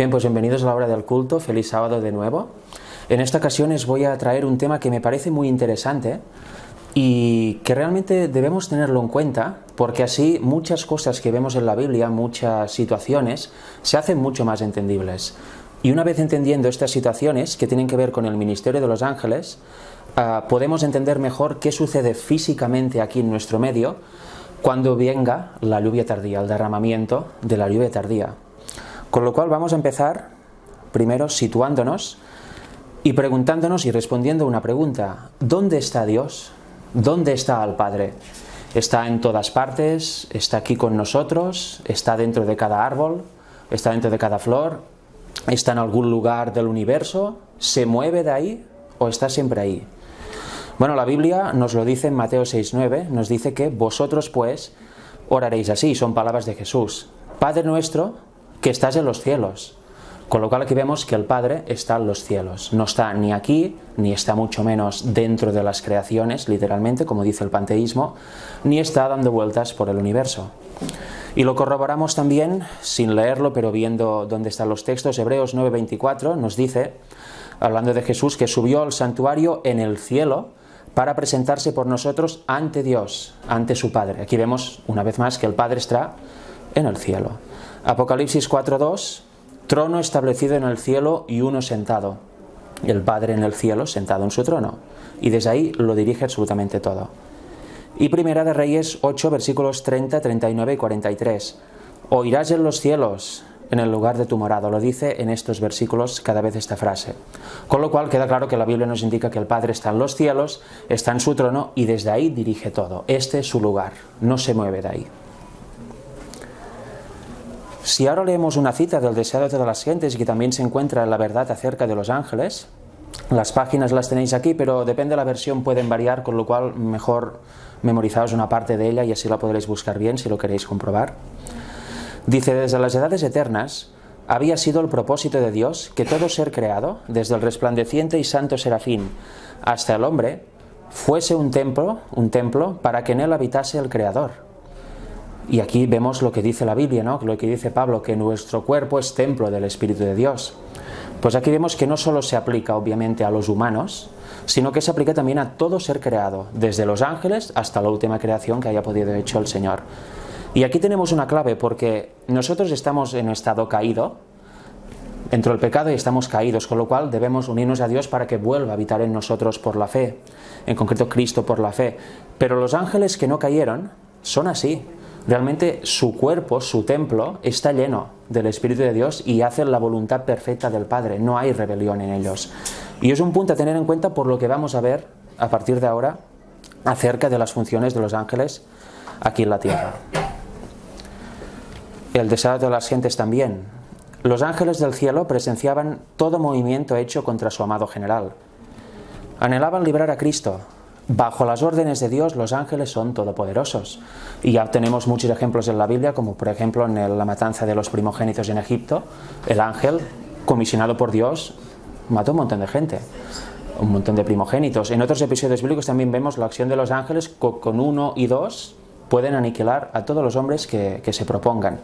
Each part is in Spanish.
Bien, pues bienvenidos a la hora del culto, feliz sábado de nuevo. En esta ocasión os voy a traer un tema que me parece muy interesante y que realmente debemos tenerlo en cuenta, porque así muchas cosas que vemos en la Biblia, muchas situaciones, se hacen mucho más entendibles. Y una vez entendiendo estas situaciones que tienen que ver con el ministerio de los ángeles, podemos entender mejor qué sucede físicamente aquí en nuestro medio cuando venga la lluvia tardía, el derramamiento de la lluvia tardía. Con lo cual vamos a empezar primero situándonos y preguntándonos y respondiendo una pregunta: ¿dónde está Dios? ¿Dónde está el Padre? ¿Está en todas partes? ¿Está aquí con nosotros? ¿Está dentro de cada árbol? ¿Está dentro de cada flor? ¿Está en algún lugar del universo? ¿Se mueve de ahí o está siempre ahí? Bueno, la Biblia nos lo dice en Mateo 6:9, nos dice que vosotros pues oraréis así, son palabras de Jesús: Padre nuestro que estás en los cielos. Con lo cual aquí vemos que el Padre está en los cielos, no está ni aquí, ni está mucho menos dentro de las creaciones, literalmente, como dice el panteísmo, ni está dando vueltas por el universo. Y lo corroboramos también, sin leerlo, pero viendo dónde están los textos. Hebreos 9:24 nos dice, hablando de Jesús, que subió al santuario en el cielo para presentarse por nosotros ante Dios, ante su Padre. Aquí vemos una vez más que el Padre está en el cielo. Apocalipsis 4:2, trono establecido en el cielo y uno sentado. El Padre en el cielo sentado en su trono. Y desde ahí lo dirige absolutamente todo. Y Primera de Reyes 8, versículos 30, 39 y 43. Oirás en los cielos, en el lugar de tu morada. Lo dice en estos versículos cada vez esta frase. Con lo cual queda claro que la Biblia nos indica que el Padre está en los cielos, está en su trono y desde ahí dirige todo. Este es su lugar, no se mueve de ahí. Si ahora leemos una cita del Deseado de todas las gentes y que también se encuentra en la verdad acerca de los ángeles, las páginas las tenéis aquí, pero depende de la versión, pueden variar, con lo cual mejor memorizaos una parte de ella y así la podréis buscar bien si lo queréis comprobar. Dice: desde las edades eternas había sido el propósito de Dios que todo ser creado, desde el resplandeciente y santo serafín hasta el hombre, fuese un templo para que en él habitase el Creador. Y aquí vemos lo que dice la Biblia, ¿no? Lo que dice Pablo, que nuestro cuerpo es templo del Espíritu de Dios. Pues aquí vemos que no solo se aplica obviamente a los humanos, sino que se aplica también a todo ser creado, desde los ángeles hasta la última creación que haya podido hecho el Señor. Y aquí tenemos una clave, porque nosotros estamos en un estado caído, entró el pecado y estamos caídos, con lo cual debemos unirnos a Dios para que vuelva a habitar en nosotros por la fe, en concreto Cristo por la fe. Pero los ángeles que no cayeron son así. Realmente su cuerpo, su templo, está lleno del Espíritu de Dios y hacen la voluntad perfecta del Padre. No hay rebelión en ellos. Y es un punto a tener en cuenta por lo que vamos a ver a partir de ahora acerca de las funciones de los ángeles aquí en la tierra. El deseo de las gentes también. Los ángeles del cielo presenciaban todo movimiento hecho contra su amado general. Anhelaban librar a Cristo. Bajo las órdenes de Dios, los ángeles son todopoderosos. Y ya tenemos muchos ejemplos en la Biblia, como por ejemplo en la matanza de los primogénitos en Egipto. El ángel, comisionado por Dios, mató un montón de gente, un montón de primogénitos. En otros episodios bíblicos también vemos la acción de los ángeles, con 1 y 2 pueden aniquilar a todos los hombres que se propongan.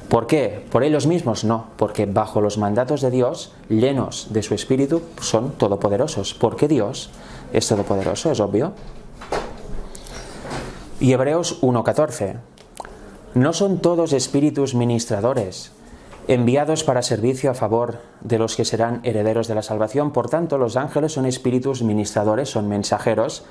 ¿Por qué? ¿Por ellos mismos? No, porque bajo los mandatos de Dios, llenos de su Espíritu, son todopoderosos. Porque Dios es todopoderoso, es obvio. Y Hebreos 1:14. No son todos espíritus ministradores, enviados para servicio a favor de los que serán herederos de la salvación. Por tanto, los ángeles son espíritus ministradores, son mensajeros,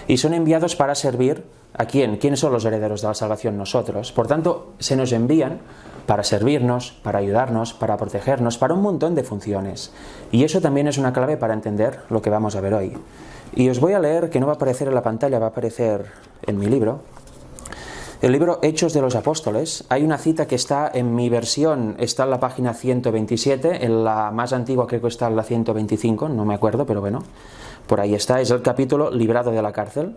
y son enviados para servir ¿a quién? ¿Quiénes son los herederos de la salvación? Nosotros. Por tanto, se nos envían para servirnos, para ayudarnos, para protegernos, para un montón de funciones. Y eso también es una clave para entender lo que vamos a ver hoy. Y os voy a leer, que no va a aparecer en la pantalla, va a aparecer en mi libro. El libro Hechos de los Apóstoles. Hay una cita que está en mi versión, está en la página 127, en la más antigua creo que está en la 125, no me acuerdo, pero bueno, por ahí está. Es el capítulo Librado de la cárcel.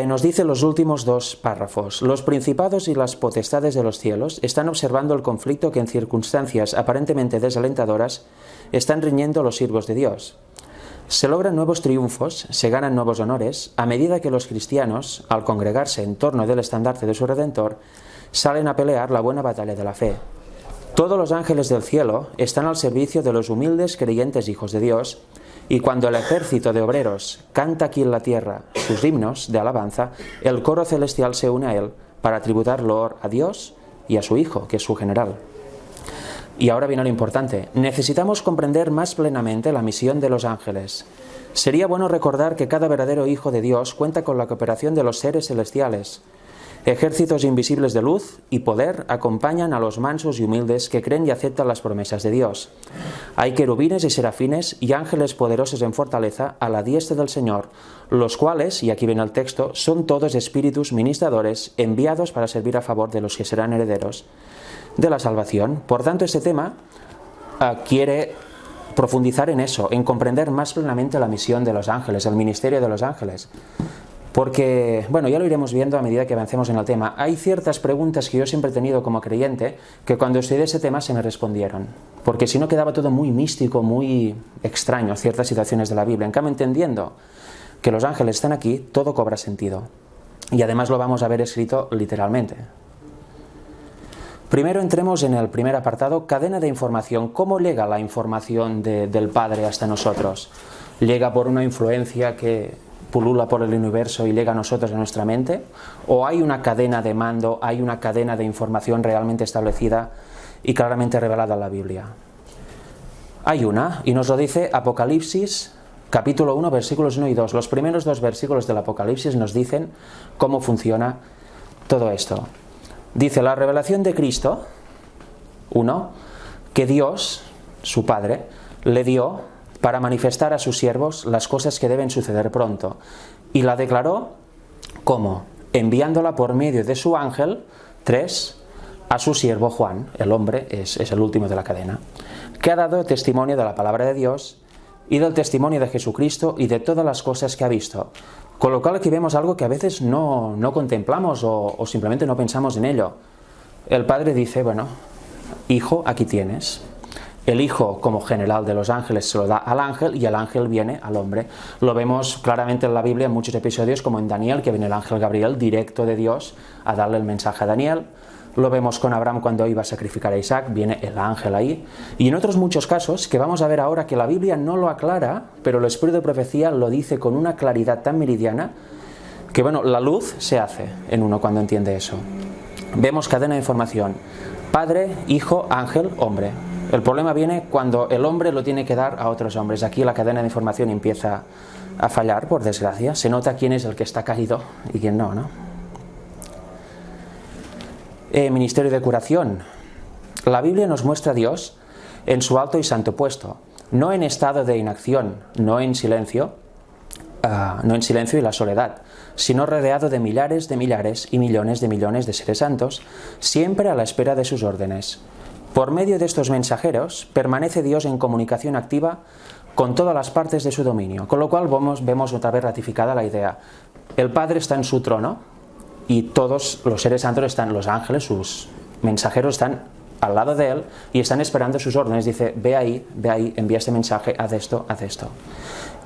Nos dice los últimos 2 párrafos. Los principados y las potestades de los cielos están observando el conflicto que en circunstancias aparentemente desalentadoras están riñendo los siervos de Dios. Se logran nuevos triunfos, se ganan nuevos honores, a medida que los cristianos, al congregarse en torno del estandarte de su Redentor, salen a pelear la buena batalla de la fe. Todos los ángeles del cielo están al servicio de los humildes creyentes hijos de Dios, y cuando el ejército de obreros canta aquí en la tierra sus himnos de alabanza, el coro celestial se une a él para tributar loor a Dios y a su Hijo, que es su general. Y ahora viene lo importante. Necesitamos comprender más plenamente la misión de los ángeles. Sería bueno recordar que cada verdadero hijo de Dios cuenta con la cooperación de los seres celestiales. Ejércitos invisibles de luz y poder acompañan a los mansos y humildes que creen y aceptan las promesas de Dios. Hay querubines y serafines y ángeles poderosos en fortaleza a la diestra del Señor, los cuales, y aquí viene el texto, son todos espíritus ministradores enviados para servir a favor de los que serán herederos de la salvación. Por tanto, este tema quiere profundizar en eso, en comprender más plenamente la misión de los ángeles, el ministerio de los ángeles. Porque, bueno, ya lo iremos viendo a medida que avancemos en el tema. Hay ciertas preguntas que yo siempre he tenido como creyente que cuando estudié ese tema se me respondieron. Porque si no quedaba todo muy místico, muy extraño, ciertas situaciones de la Biblia. En cambio, entendiendo que los ángeles están aquí, todo cobra sentido. Y además lo vamos a ver escrito literalmente. Primero entremos en el primer apartado, cadena de información. ¿Cómo llega la información del Padre hasta nosotros? ¿Llega por una influencia que pulula por el universo y llega a nosotros en nuestra mente? ¿O hay una cadena de mando, hay una cadena de información realmente establecida y claramente revelada en la Biblia? Hay una, y nos lo dice Apocalipsis, capítulo 1, versículos 1 y 2. Los primeros dos versículos del Apocalipsis nos dicen cómo funciona todo esto. Dice, la revelación de Cristo, 1, que Dios, su Padre, le dio para manifestar a sus siervos las cosas que deben suceder pronto. Y la declaró, ¿cómo? Enviándola por medio de su ángel, 3, a su siervo Juan, el hombre, es el último de la cadena, que ha dado testimonio de la palabra de Dios y del testimonio de Jesucristo y de todas las cosas que ha visto. Con lo cual aquí vemos algo que a veces no contemplamos o simplemente no pensamos en ello. El Padre dice, bueno, hijo, aquí tienes. El Hijo, como general de los ángeles, se lo da al ángel y el ángel viene al hombre. Lo vemos claramente en la Biblia en muchos episodios, como en Daniel, que viene el ángel Gabriel directo de Dios a darle el mensaje a Daniel. Lo vemos con Abraham cuando iba a sacrificar a Isaac, viene el ángel ahí. Y en otros muchos casos, que vamos a ver ahora que la Biblia no lo aclara, pero el Espíritu de Profecía lo dice con una claridad tan meridiana, que bueno, la luz se hace en uno cuando entiende eso. Vemos cadena de información. Padre, Hijo, ángel, hombre. El problema viene cuando el hombre lo tiene que dar a otros hombres. Aquí la cadena de información empieza a fallar, por desgracia. Se nota quién es el que está caído y quién no, ¿no? Ministerio de curación. La Biblia nos muestra a Dios en su alto y santo puesto, no en estado de inacción, no en silencio y la soledad, sino rodeado de millares y millones de seres santos, siempre a la espera de sus órdenes. Por medio de estos mensajeros permanece Dios en comunicación activa con todas las partes de su dominio, con lo cual vemos otra vez ratificada la idea. El Padre está en su trono y todos los seres santos están, los ángeles, sus mensajeros están al lado de él y están esperando sus órdenes. Dice, ve ahí, envía este mensaje, haz esto, haz esto.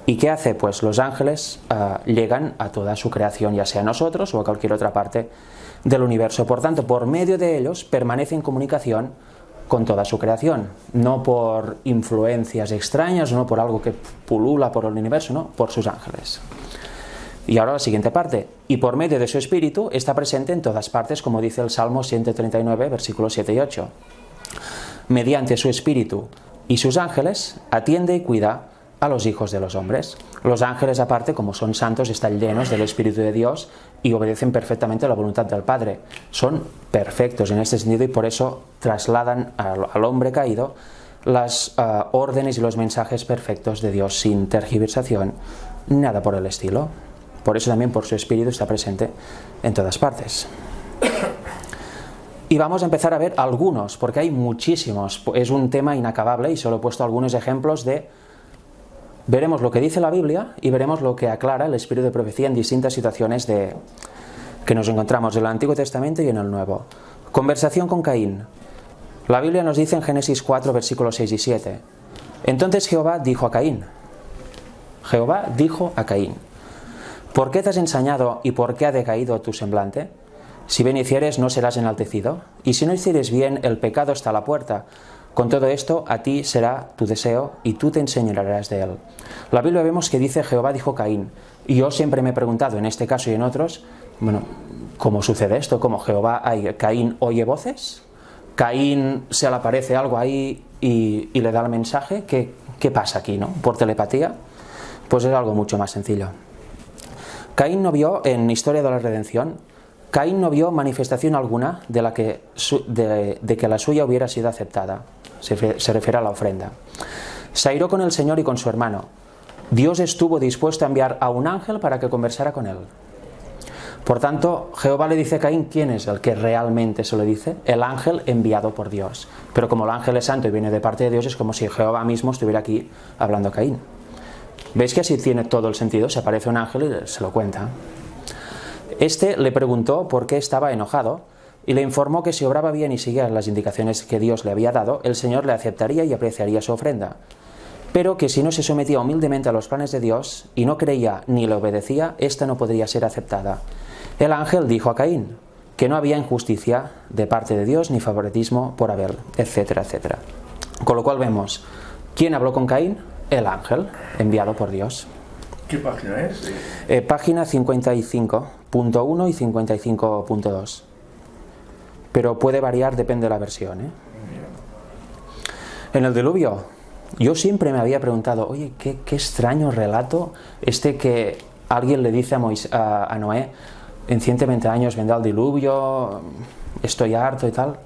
¿Y qué hace? Pues los ángeles llegan a toda su creación, ya sea a nosotros o a cualquier otra parte del universo. Por tanto, por medio de ellos permanece en comunicación con toda su creación, no por influencias extrañas, no por algo que pulula por el universo, no, por sus ángeles. Y ahora la siguiente parte, y por medio de su espíritu está presente en todas partes, como dice el Salmo 139, versículos 7 y 8. Mediante su espíritu y sus ángeles atiende y cuida a los hijos de los hombres. Los ángeles, aparte, como son santos, están llenos del Espíritu de Dios y obedecen perfectamente a la voluntad del Padre. Son perfectos en este sentido y por eso trasladan al hombre caído las órdenes y los mensajes perfectos de Dios sin tergiversación, nada por el estilo. Por eso también por su Espíritu está presente en todas partes. Y vamos a empezar a ver algunos, porque hay muchísimos. Es un tema inacabable y solo he puesto algunos ejemplos de... Veremos lo que dice la Biblia y veremos lo que aclara el Espíritu de Profecía en distintas situaciones que nos encontramos en el Antiguo Testamento y en el Nuevo. Conversación con Caín. La Biblia nos dice en Génesis 4, versículos 6 y 7. Entonces Jehová dijo a Caín, ¿por qué te has ensañado y por qué ha decaído tu semblante? Si bien hicieres, no serás enaltecido. Y si no hicieres bien, el pecado está a la puerta. Con todo esto, a ti será tu deseo y tú te enseñarás de él. La Biblia vemos que dice Jehová dijo a Caín. Y yo siempre me he preguntado, en este caso y en otros, bueno, ¿cómo sucede esto? ¿Cómo Caín oye voces? ¿Caín se le aparece algo ahí y le da el mensaje? ¿Qué pasa aquí, no? ¿Por telepatía? Pues es algo mucho más sencillo. Caín no vio, en Historia de la Redención, Caín no vio manifestación alguna de que la suya hubiera sido aceptada. Se refiere a la ofrenda. Se airó con el Señor y con su hermano. Dios estuvo dispuesto a enviar a un ángel para que conversara con él. Por tanto, Jehová le dice a Caín, ¿quién es el que realmente se lo dice? El ángel enviado por Dios. Pero como el ángel es santo y viene de parte de Dios, es como si Jehová mismo estuviera aquí hablando a Caín. ¿Veis que así tiene todo el sentido? Se aparece un ángel y se lo cuenta. Este le preguntó por qué estaba enojado y le informó que si obraba bien y seguía las indicaciones que Dios le había dado, el Señor le aceptaría y apreciaría su ofrenda. Pero que si no se sometía humildemente a los planes de Dios y no creía ni le obedecía, ésta no podría ser aceptada. El ángel dijo a Caín que no había injusticia de parte de Dios ni favoritismo por Abel, etcétera, etcétera. Con lo cual vemos, ¿quién habló con Caín? El ángel, enviado por Dios. ¿Qué página es? Página 55.1 y 55.2. Pero puede variar, depende de la versión, ¿eh? En el diluvio, yo siempre me había preguntado, oye, qué extraño relato que alguien le dice a Noé, en 120 años vendrá el diluvio, estoy harto y tal.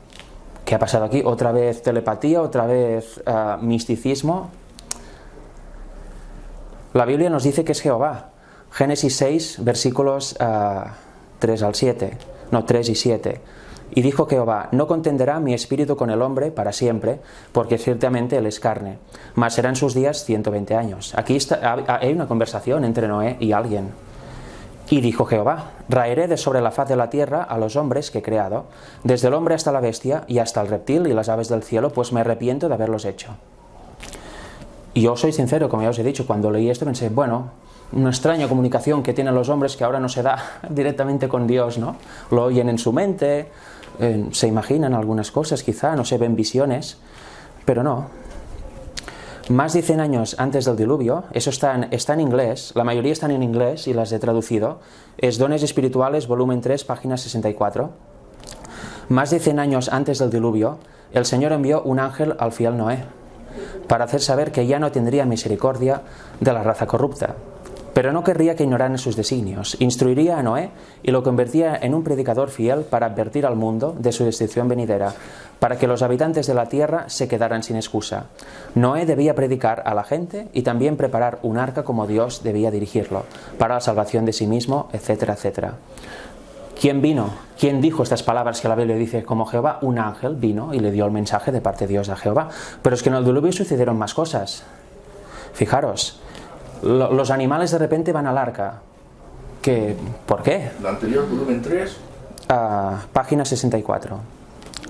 ¿Qué ha pasado aquí? ¿Otra vez telepatía? ¿Otra vez misticismo? La Biblia nos dice que es Jehová. Génesis 6, versículos 3 al 7. No, 3 y 7. Y dijo Jehová, no contenderá mi espíritu con el hombre para siempre, porque ciertamente él es carne, mas serán sus días 120 años. Aquí hay una conversación entre Noé y alguien. Y dijo Jehová, raeré de sobre la faz de la tierra a los hombres que he creado, desde el hombre hasta la bestia y hasta el reptil y las aves del cielo, pues me arrepiento de haberlos hecho. Y yo soy sincero, como ya os he dicho, cuando leí esto pensé, bueno, una extraña comunicación que tienen los hombres que ahora no se da directamente con Dios, ¿no? Lo oyen en su mente, se imaginan algunas cosas quizá, no se ven visiones, pero no. Más de 100 años antes del diluvio, eso está en inglés, la mayoría están en inglés y las he traducido, es Dones Espirituales, volumen 3, página 64. Más de 100 años antes del diluvio, el Señor envió un ángel al fiel Noé, para hacer saber que ya no tendría misericordia de la raza corrupta. Pero no querría que ignoraran sus designios. Instruiría a Noé y lo convertía en un predicador fiel para advertir al mundo de su destrucción venidera, para que los habitantes de la tierra se quedaran sin excusa. Noé debía predicar a la gente y también preparar un arca como Dios debía dirigirlo, para la salvación de sí mismo, etcétera, etcétera. ¿Quién vino? ¿Quién dijo estas palabras que la Biblia dice como Jehová? Un ángel vino y le dio el mensaje de parte de Dios a Jehová. Pero es que en el diluvio sucedieron más cosas. Fijaros, los animales de repente van al arca. ¿Por qué? La anterior, volumen 3. Página 64.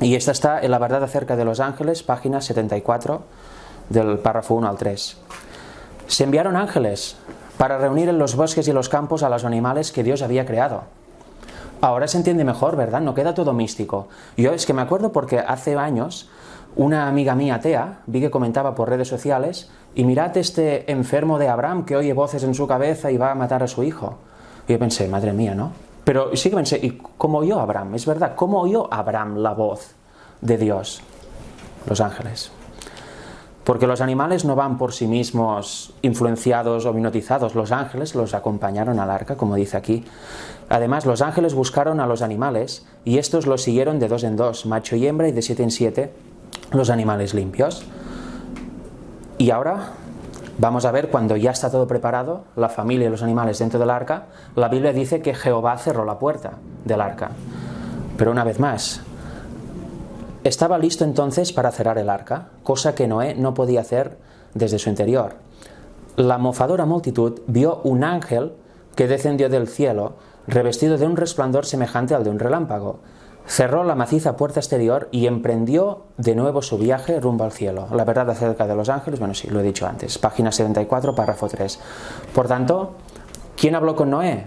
Y esta está en La verdad acerca de los ángeles, página 74, del párrafo 1 al 3. Se enviaron ángeles para reunir en los bosques y los campos a los animales que Dios había creado. Ahora se entiende mejor, ¿verdad? No queda todo místico. Yo es que me acuerdo porque hace años una amiga mía atea vi que comentaba por redes sociales y mirad este enfermo de Abraham que oye voces en su cabeza y va a matar a su hijo. Y yo pensé, madre mía, ¿no? Pero sí que pensé, ¿y cómo oyó Abraham? Es verdad, ¿cómo oyó Abraham la voz de Dios? Los ángeles. Porque los animales no van por sí mismos influenciados o hipnotizados, los ángeles los acompañaron al arca, como dice aquí. Además, los ángeles buscaron a los animales y estos los siguieron de 2 en 2, macho y hembra, y de 7 en 7, los animales limpios. Y ahora vamos a ver, cuando ya está todo preparado, la familia y los animales dentro del arca, la Biblia dice que Jehová cerró la puerta del arca. Pero una vez más, estaba listo entonces para cerrar el arca, cosa que Noé no podía hacer desde su interior. La mofadora multitud vio un ángel que descendió del cielo, revestido de un resplandor semejante al de un relámpago. Cerró la maciza puerta exterior y emprendió de nuevo su viaje rumbo al cielo. La verdad acerca de los ángeles, bueno, sí, lo he dicho antes, página 74, párrafo 3. Por tanto, ¿quién habló con Noé?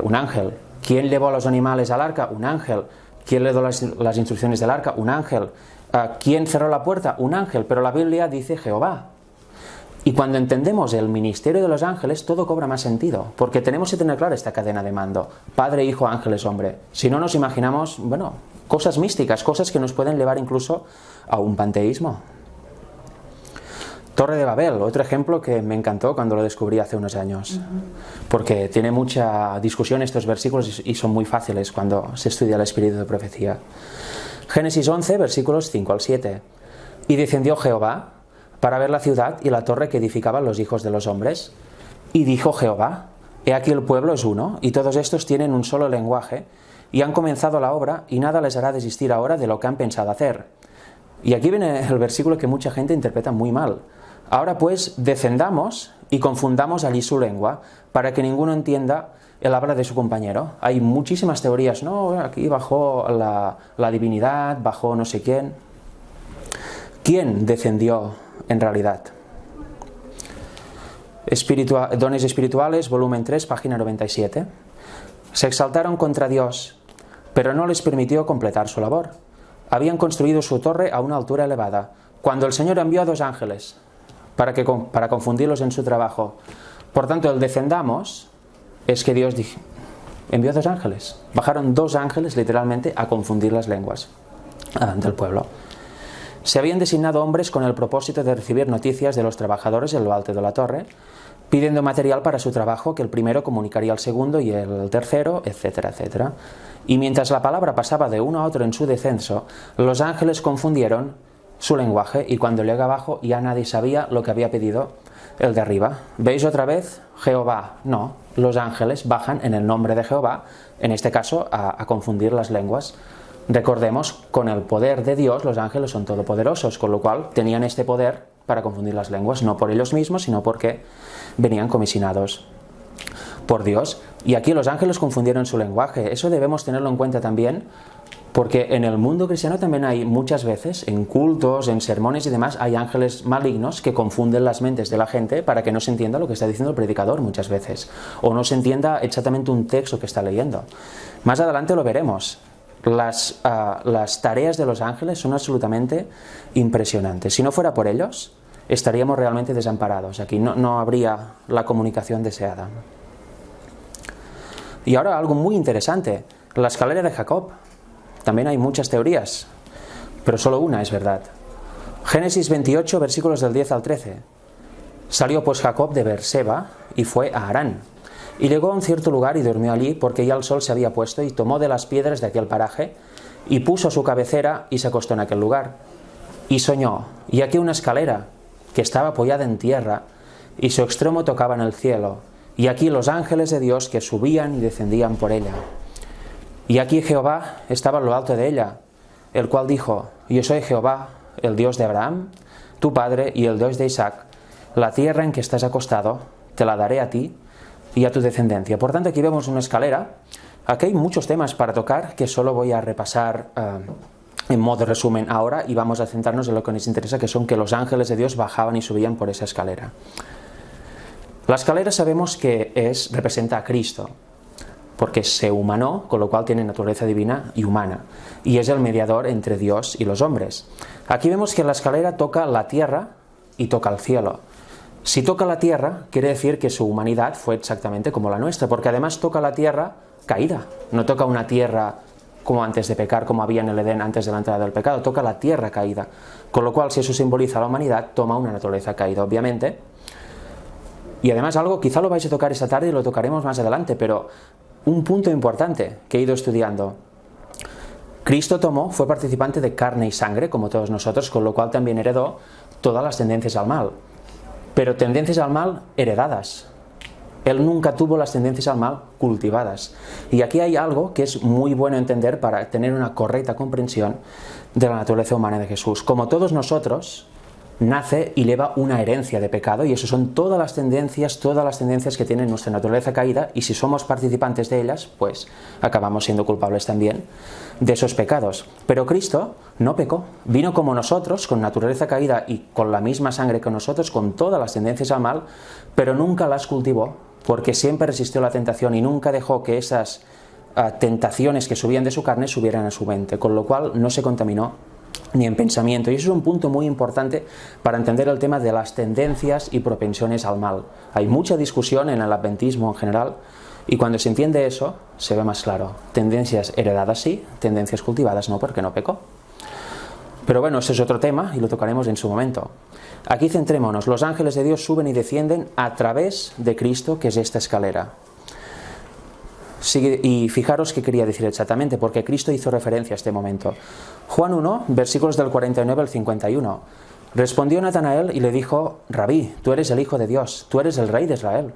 Un ángel. ¿Quién llevó a los animales al arca? Un ángel. ¿Quién le dio las instrucciones del arca? Un ángel. ¿Quién cerró la puerta? Un ángel. Pero la Biblia dice Jehová. Y cuando entendemos el ministerio de los ángeles, todo cobra más sentido, porque tenemos que tener clara esta cadena de mando: Padre, Hijo, ángeles, hombre. Si no, nos imaginamos, bueno, cosas místicas, cosas que nos pueden llevar incluso a un panteísmo. Torre de Babel, otro ejemplo que me encantó cuando lo descubrí hace unos años, porque tiene mucha discusión estos versículos y son muy fáciles cuando se estudia el espíritu de profecía. Génesis 11, versículos 5 al 7. Y descendió Jehová para ver la ciudad y la torre que edificaban los hijos de los hombres. Y dijo Jehová: he aquí el pueblo es uno, y todos estos tienen un solo lenguaje, y han comenzado la obra, y nada les hará desistir ahora de lo que han pensado hacer. Y aquí viene el versículo que mucha gente interpreta muy mal. Ahora pues, descendamos y confundamos allí su lengua, para que ninguno entienda el habla de su compañero. Hay muchísimas teorías, no, aquí bajó la divinidad, bajó no sé quién. ¿Quién descendió en realidad? Dones espirituales, volumen 3, página 97. Se exaltaron contra Dios, pero no les permitió completar su labor. Habían construido su torre a una altura elevada, cuando el Señor envió a 2 ángeles para confundirlos en su trabajo. Por tanto, el descendamos es que Dios envió 2 ángeles. Bajaron 2 ángeles literalmente a confundir las lenguas del pueblo. Se habían designado hombres con el propósito de recibir noticias de los trabajadores en lo alto de la torre, pidiendo material para su trabajo que el primero comunicaría al segundo y el tercero, etcétera, etcétera. Y mientras la palabra pasaba de uno a otro en su descenso, los ángeles confundieron su lenguaje, y cuando llega abajo ya nadie sabía lo que había pedido el de arriba. ¿Veis otra vez? Jehová. No, los ángeles bajan en el nombre de Jehová, en este caso a confundir las lenguas. Recordemos, con el poder de Dios, los ángeles son todopoderosos, con lo cual tenían este poder para confundir las lenguas, no por ellos mismos, sino porque venían comisionados por Dios. Y aquí los ángeles confundieron su lenguaje. Eso debemos tenerlo en cuenta también, porque en el mundo cristiano también hay muchas veces, en cultos, en sermones y demás, hay ángeles malignos que confunden las mentes de la gente para que no se entienda lo que está diciendo el predicador muchas veces, o no se entienda exactamente un texto que está leyendo. Más adelante lo veremos. Las tareas de los ángeles son absolutamente impresionantes. Si no fuera por ellos, estaríamos realmente desamparados. Aquí no habría la comunicación deseada. Y ahora algo muy interesante, la escalera de Jacob. También hay muchas teorías, pero solo una es verdad. Génesis 28, versículos del 10 al 13. Salió pues Jacob de Beerseba y fue a Harán. Y llegó a un cierto lugar y durmió allí, porque ya el sol se había puesto, y tomó de las piedras de aquel paraje, y puso su cabecera y se acostó en aquel lugar. Y soñó, y aquí una escalera que estaba apoyada en tierra, y su extremo tocaba en el cielo, y aquí los ángeles de Dios que subían y descendían por ella. Y aquí Jehová estaba en lo alto de ella, el cual dijo: yo soy Jehová, el Dios de Abraham, tu padre, y el Dios de Isaac. La tierra en que estás acostado te la daré a ti y a tu descendencia. Por tanto, aquí vemos una escalera. Aquí hay muchos temas para tocar que solo voy a repasar en modo resumen ahora, y vamos a centrarnos en lo que nos interesa, que son que los ángeles de Dios bajaban y subían por esa escalera. La escalera sabemos que representa a Cristo, porque se humanó, con lo cual tiene naturaleza divina y humana, y es el mediador entre Dios y los hombres. Aquí vemos que la escalera toca la tierra y toca el cielo. Si toca la tierra, quiere decir que su humanidad fue exactamente como la nuestra, porque además toca la tierra caída, no toca una tierra como antes de pecar, como había en el Edén antes de la entrada del pecado, toca la tierra caída, con lo cual si eso simboliza la humanidad, toma una naturaleza caída, obviamente. Y además algo, quizá lo vais a tocar esta tarde y lo tocaremos más adelante, pero un punto importante que he ido estudiando: Cristo fue participante de carne y sangre, como todos nosotros, con lo cual también heredó todas las tendencias al mal, pero tendencias al mal heredadas. Él nunca tuvo las tendencias al mal cultivadas. Y aquí hay algo que es muy bueno entender para tener una correcta comprensión de la naturaleza humana de Jesús. Como todos nosotros, nace y lleva una herencia de pecado, y eso son todas las tendencias que tiene nuestra naturaleza caída, y si somos participantes de ellas, pues acabamos siendo culpables también de esos pecados. Pero Cristo no pecó, vino como nosotros, con naturaleza caída y con la misma sangre que nosotros, con todas las tendencias al mal, pero nunca las cultivó, porque siempre resistió la tentación y nunca dejó que esas tentaciones que subían de su carne subieran a su mente, con lo cual no se contaminó ni en pensamiento. Y eso es un punto muy importante para entender el tema de las tendencias y propensiones al mal. Hay mucha discusión en el adventismo en general, y cuando se entiende eso, se ve más claro. Tendencias heredadas sí, tendencias cultivadas no, porque no pecó. Pero bueno, ese es otro tema y lo tocaremos en su momento. Aquí centrémonos. Los ángeles de Dios suben y descienden a través de Cristo, que es esta escalera. Y fijaros qué quería decir exactamente, porque Cristo hizo referencia a este momento. Juan 1, versículos del 49 al 51. Respondió Natanael y le dijo: Rabí, tú eres el Hijo de Dios, tú eres el Rey de Israel.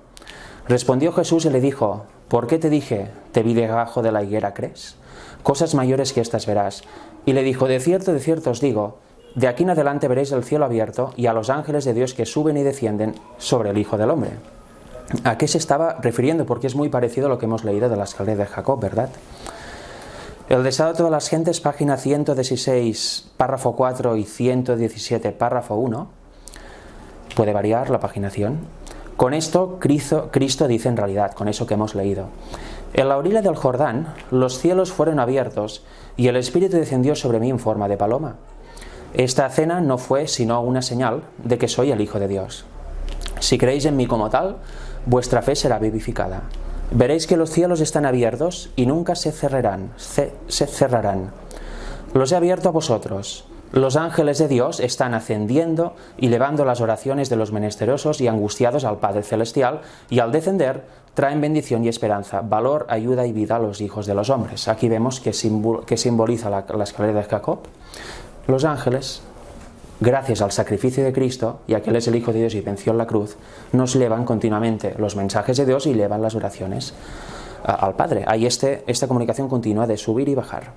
Respondió Jesús y le dijo: ¿Por qué te dije, te vi debajo de la higuera, crees? Cosas mayores que estas verás. Y le dijo: de cierto os digo, de aquí en adelante veréis el cielo abierto y a los ángeles de Dios que suben y descienden sobre el Hijo del Hombre. ¿A qué se estaba refiriendo? Porque es muy parecido a lo que hemos leído de la escalera de Jacob, ¿verdad? El deseo de todas las gentes, página 116, párrafo 4 y 117, párrafo 1. Puede variar la paginación. Con esto Cristo dice en realidad, con eso que hemos leído: en la orilla del Jordán los cielos fueron abiertos y el Espíritu descendió sobre mí en forma de paloma. Esta cena no fue sino una señal de que soy el Hijo de Dios. Si creéis en mí como tal, vuestra fe será vivificada. Veréis que los cielos están abiertos y nunca se cerrarán. Los he abierto a vosotros. Los ángeles de Dios están ascendiendo y elevando las oraciones de los menesterosos y angustiados al Padre Celestial, y al descender traen bendición y esperanza, valor, ayuda y vida a los hijos de los hombres. Aquí vemos que simboliza la escalera de Jacob. Los ángeles, gracias al sacrificio de Cristo, y a que Él es el Hijo de Dios y venció en la cruz, nos llevan continuamente los mensajes de Dios y llevan las oraciones al Padre. Hay esta comunicación continua de subir y bajar.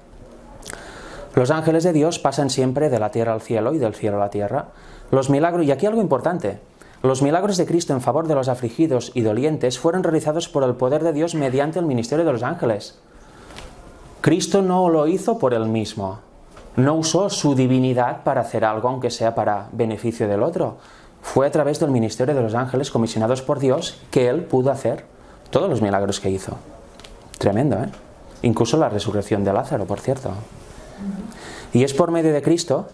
Los ángeles de Dios pasan siempre de la tierra al cielo y del cielo a la tierra. Los milagros, y aquí algo importante, los milagros de Cristo en favor de los afligidos y dolientes fueron realizados por el poder de Dios mediante el ministerio de los ángeles. Cristo no lo hizo por Él mismo. No usó su divinidad para hacer algo, aunque sea para beneficio del otro. Fue a través del ministerio de los ángeles comisionados por Dios que Él pudo hacer todos los milagros que hizo. Tremendo, ¿eh? Incluso la resurrección de Lázaro, por cierto. Y es por medio de Cristo,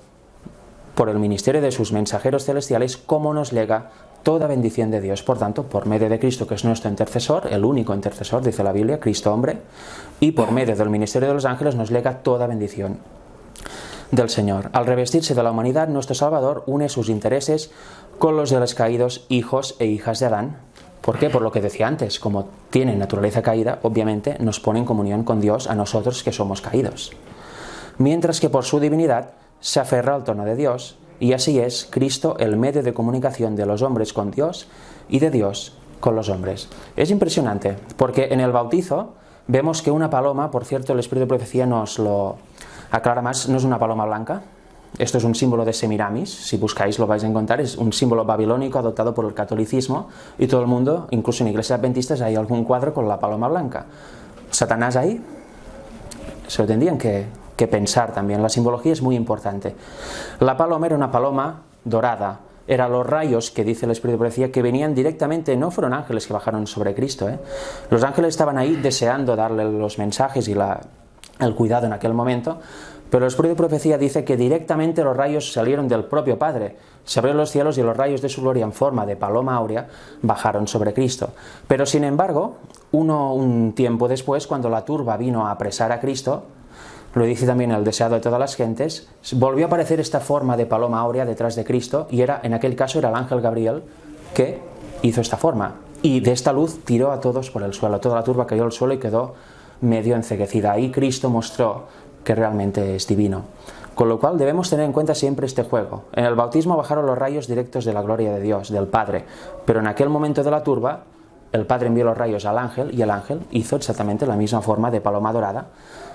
por el ministerio de sus mensajeros celestiales, como nos llega toda bendición de Dios. Por tanto, por medio de Cristo, que es nuestro intercesor, el único intercesor, dice la Biblia, Cristo hombre, y por medio del ministerio de los ángeles nos llega toda bendición del Señor. Al revestirse de la humanidad, nuestro Salvador une sus intereses con los de los caídos hijos e hijas de Adán. ¿Por qué? Por lo que decía antes, como tienen naturaleza caída, obviamente nos pone en comunión con Dios a nosotros que somos caídos. Mientras que por su divinidad se aferra al trono de Dios, y así es Cristo el medio de comunicación de los hombres con Dios y de Dios con los hombres. Es impresionante, porque en el bautizo vemos que una paloma, por cierto, el Espíritu de Profecía nos lo aclara más, no es una paloma blanca. Esto es un símbolo de Semiramis, si buscáis lo vais a encontrar, es un símbolo babilónico adoptado por el catolicismo, y todo el mundo, incluso en iglesias adventistas, hay algún cuadro con la paloma blanca. Satanás ahí, se lo tendrían que pensar también. La simbología es muy importante. La paloma era una paloma dorada, eran los rayos que dice el Espíritu de Profecía que venían directamente, no fueron ángeles que bajaron sobre Cristo, ¿eh? Los ángeles estaban ahí deseando darle los mensajes y el cuidado en aquel momento, pero el Espíritu de Profecía dice que directamente los rayos salieron del propio Padre. Se abrieron los cielos y los rayos de su gloria en forma de paloma áurea bajaron sobre Cristo. Pero sin embargo, un tiempo después, cuando la turba vino a apresar a Cristo, lo dice también el deseado de todas las gentes, volvió a aparecer esta forma de paloma áurea detrás de Cristo, y en aquel caso era el ángel Gabriel que hizo esta forma, y de esta luz tiró a todos por el suelo. Toda la turba cayó al suelo y quedó medio enceguecida. Ahí Cristo mostró que realmente es divino. Con lo cual debemos tener en cuenta siempre este juego. En el bautismo bajaron los rayos directos de la gloria de Dios, del Padre, pero en aquel momento de la turba el Padre envió los rayos al ángel, y el ángel hizo exactamente la misma forma de paloma dorada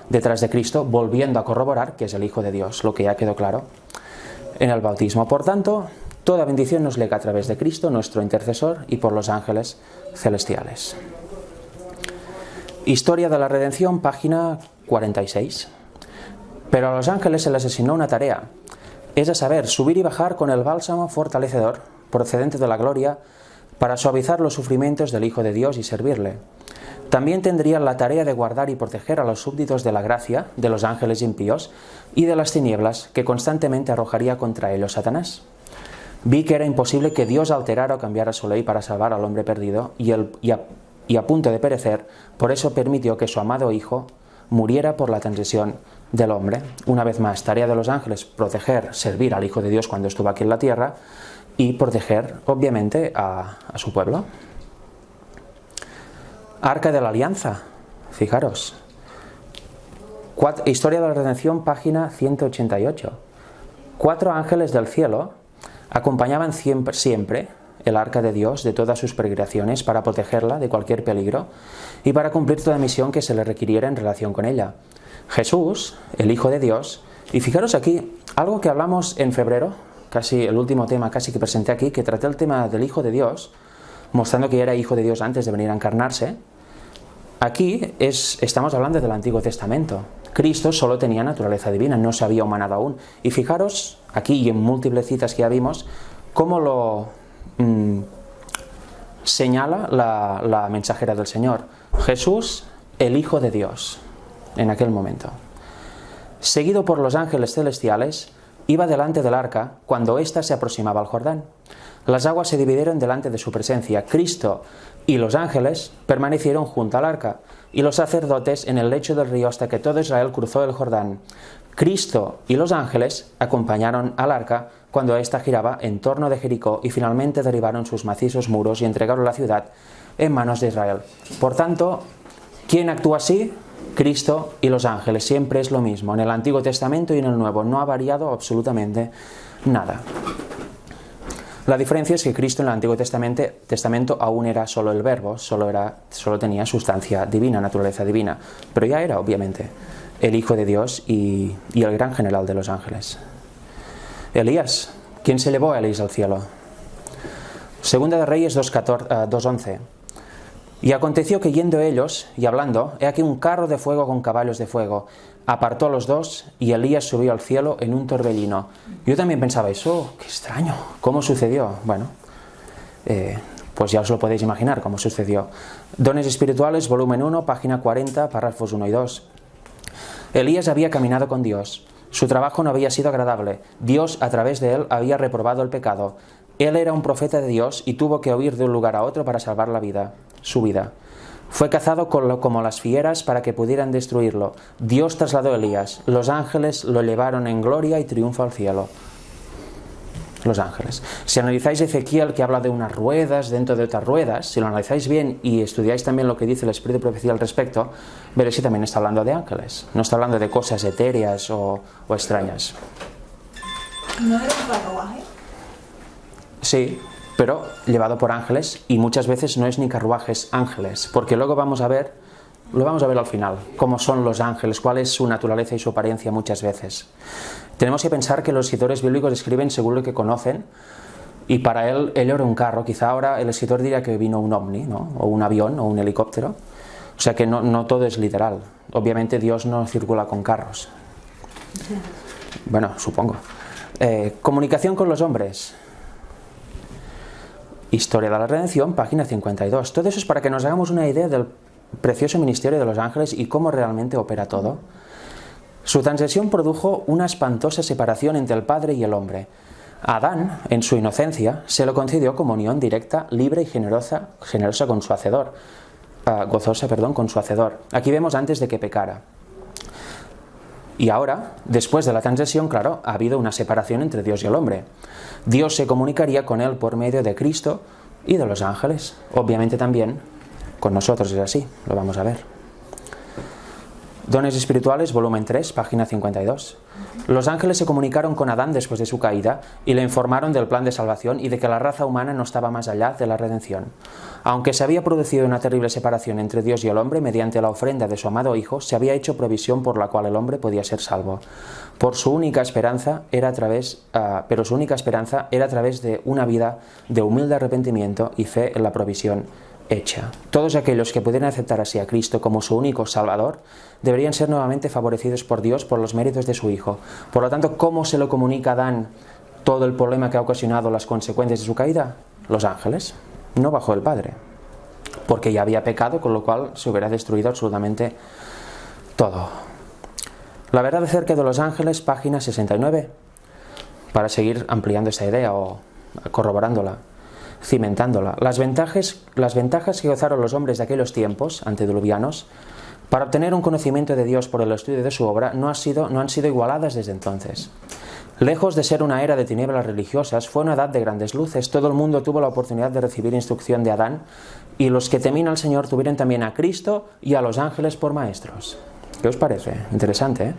detrás de Cristo, volviendo a corroborar que es el Hijo de Dios, lo que ya quedó claro en el bautismo. Por tanto, toda bendición nos llega a través de Cristo, nuestro intercesor, y por los ángeles celestiales. Historia de la redención, página 46. Pero a los ángeles se les asignó una tarea, es a saber, subir y bajar con el bálsamo fortalecedor procedente de la gloria, para suavizar los sufrimientos del Hijo de Dios y servirle. también tendría la tarea de guardar y proteger a los súbditos de la gracia, de los ángeles impíos y de las tinieblas que constantemente arrojaría contra ellos Satanás. Vi que era imposible que Dios alterara o cambiara su ley para salvar al hombre perdido y a punto de perecer, por eso permitió que su amado Hijo muriera por la transgresión del hombre. Una vez más, tarea de los ángeles, proteger, servir al Hijo de Dios cuando estuvo aquí en la tierra y proteger, obviamente, a su pueblo. Arca de la Alianza, fijaros. Historia de la Redención, página 188. 4 ángeles del cielo acompañaban siempre el arca de Dios de todas sus peregrinaciones para protegerla de cualquier peligro y para cumplir toda misión que se le requiriera en relación con ella. Jesús, el Hijo de Dios, y fijaros aquí, algo que hablamos en febrero, casi el último tema casi que presenté aquí, que traté el tema del Hijo de Dios, mostrando que era Hijo de Dios antes de venir a encarnarse. Aquí estamos hablando del Antiguo Testamento. Cristo solo tenía naturaleza divina, no se había humanado aún. Y fijaros, aquí y en múltiples citas que ya vimos, cómo lo señala la mensajera del Señor. Jesús, el Hijo de Dios, en aquel momento. Seguido por los ángeles celestiales, iba delante del arca cuando ésta se aproximaba al Jordán. Las aguas se dividieron delante de su presencia. Cristo y los ángeles permanecieron junto al arca, y los sacerdotes en el lecho del río hasta que todo Israel cruzó el Jordán. Cristo y los ángeles acompañaron al arca cuando ésta giraba en torno de Jericó y finalmente derribaron sus macizos muros y entregaron la ciudad en manos de Israel. Por tanto, ¿quién actúa así? Cristo y los ángeles. Siempre es lo mismo. En el Antiguo Testamento y en el Nuevo no ha variado absolutamente nada. La diferencia es que Cristo en el Antiguo Testamento aún era solo el verbo, solo tenía sustancia divina, naturaleza divina, pero ya era obviamente el Hijo de Dios y el gran general de los ángeles. Elías, ¿quién se llevó a Elías al cielo? Segunda de Reyes 2:11. Y aconteció que yendo ellos y hablando, he aquí un carro de fuego con caballos de fuego. Apartó a los dos y Elías subió al cielo en un torbellino. Yo también pensaba eso, qué extraño, ¿cómo sucedió? Bueno, pues ya os lo podéis imaginar cómo sucedió. Dones espirituales, volumen 1, página 40, párrafos 1 y 2. Elías había caminado con Dios. Su trabajo no había sido agradable. Dios, a través de él, había reprobado el pecado. Él era un profeta de Dios y tuvo que huir de un lugar a otro para salvar su vida. Fue cazado como las fieras para que pudieran destruirlo. Dios trasladó a Elías. Los ángeles lo llevaron en gloria y triunfo al cielo. Los ángeles. Si analizáis Ezequiel, que habla de unas ruedas dentro de otras ruedas, si lo analizáis bien y estudiáis también lo que dice el Espíritu de Profecía al respecto, veréis que también está hablando de ángeles. No está hablando de cosas etéreas o extrañas. ¿No era un carruaje? Sí, pero llevado por ángeles, y muchas veces no es ni carruajes, ángeles, porque luego lo vamos a ver al final, cómo son los ángeles, cuál es su naturaleza y su apariencia muchas veces. Tenemos que pensar que los escritores bíblicos escriben según lo que conocen, y para él era un carro. Quizá ahora el escritor diría que vino un ovni, ¿no? O un avión o un helicóptero. O sea que no todo es literal. Obviamente Dios no circula con carros. Bueno, supongo. Comunicación con los hombres. Historia de la Redención, página 52. Todo eso es para que nos hagamos una idea del precioso ministerio de los ángeles y cómo realmente opera todo. Su transgresión produjo una espantosa separación entre el Padre y el hombre. A Adán, en su inocencia, se le concedió comunión directa, libre y generosa con su Hacedor. Gozosa con su Hacedor. Aquí vemos antes de que pecara. Y ahora, después de la transgresión, claro, ha habido una separación entre Dios y el hombre. Dios se comunicaría con él por medio de Cristo y de los ángeles. Obviamente también con nosotros es así, lo vamos a ver. Dones espirituales, volumen 3, página 52. Los ángeles se comunicaron con Adán después de su caída y le informaron del plan de salvación y de que la raza humana no estaba más allá de la redención. Aunque se había producido una terrible separación entre Dios y el hombre mediante la ofrenda de su amado Hijo, se había hecho provisión por la cual el hombre podía ser salvo. Pero su única esperanza era a través de una vida de humilde arrepentimiento y fe en la provisión hecha. Todos aquellos que pudieran aceptar así a Cristo como su único Salvador deberían ser nuevamente favorecidos por Dios por los méritos de su Hijo. Por lo tanto, ¿cómo se lo comunica a Adán todo el problema que ha ocasionado las consecuencias de su caída? Los ángeles, no bajo el Padre. porque ya había pecado, con lo cual se hubiera destruido absolutamente todo. La verdad acerca de los ángeles, página 69, para seguir ampliando esta idea o corroborándola, cimentándola. Las ventajas que gozaron los hombres de aquellos tiempos antediluvianos para obtener un conocimiento de Dios por el estudio de su obra no han sido igualadas desde entonces. Lejos de ser una era de tinieblas religiosas, fue una edad de grandes luces. Todo el mundo tuvo la oportunidad de recibir instrucción de Adán, y los que temían al Señor tuvieron también a Cristo y a los ángeles por maestros. ¿Qué os parece? Interesante,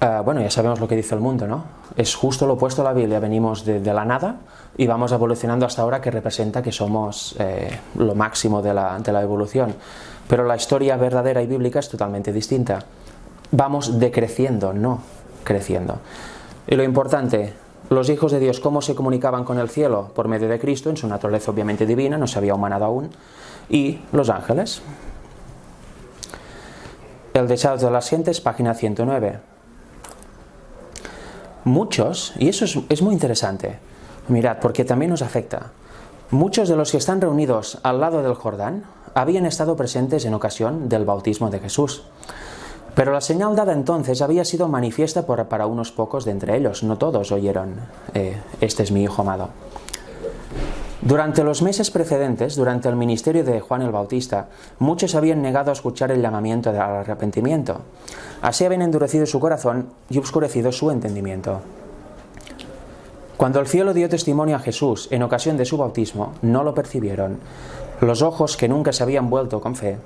¿eh? Bueno, ya sabemos lo que dice el mundo, ¿no? Es justo lo opuesto a la Biblia. Venimos de la nada y vamos evolucionando hasta ahora, que representa que somos lo máximo de la evolución. Pero la historia verdadera y bíblica es totalmente distinta. Vamos decreciendo, no creciendo. Y lo importante, los hijos de Dios, ¿cómo se comunicaban con el cielo? Por medio de Cristo, en su naturaleza obviamente divina, no se había humanado aún, y los ángeles. El deseo de las gentes, página 109. Muchos, y eso es muy interesante, mirad, porque también nos afecta, muchos de los que están reunidos al lado del Jordán habían estado presentes en ocasión del bautismo de Jesús. Pero la señal dada entonces había sido manifiesta para unos pocos de entre ellos. No todos oyeron, este es mi Hijo amado. Durante los meses precedentes, durante el ministerio de Juan el Bautista, muchos habían negado a escuchar el llamamiento al arrepentimiento. Así habían endurecido su corazón y oscurecido su entendimiento. Cuando el cielo dio testimonio a Jesús en ocasión de su bautismo, no lo percibieron. Los ojos que nunca se habían vuelto con fe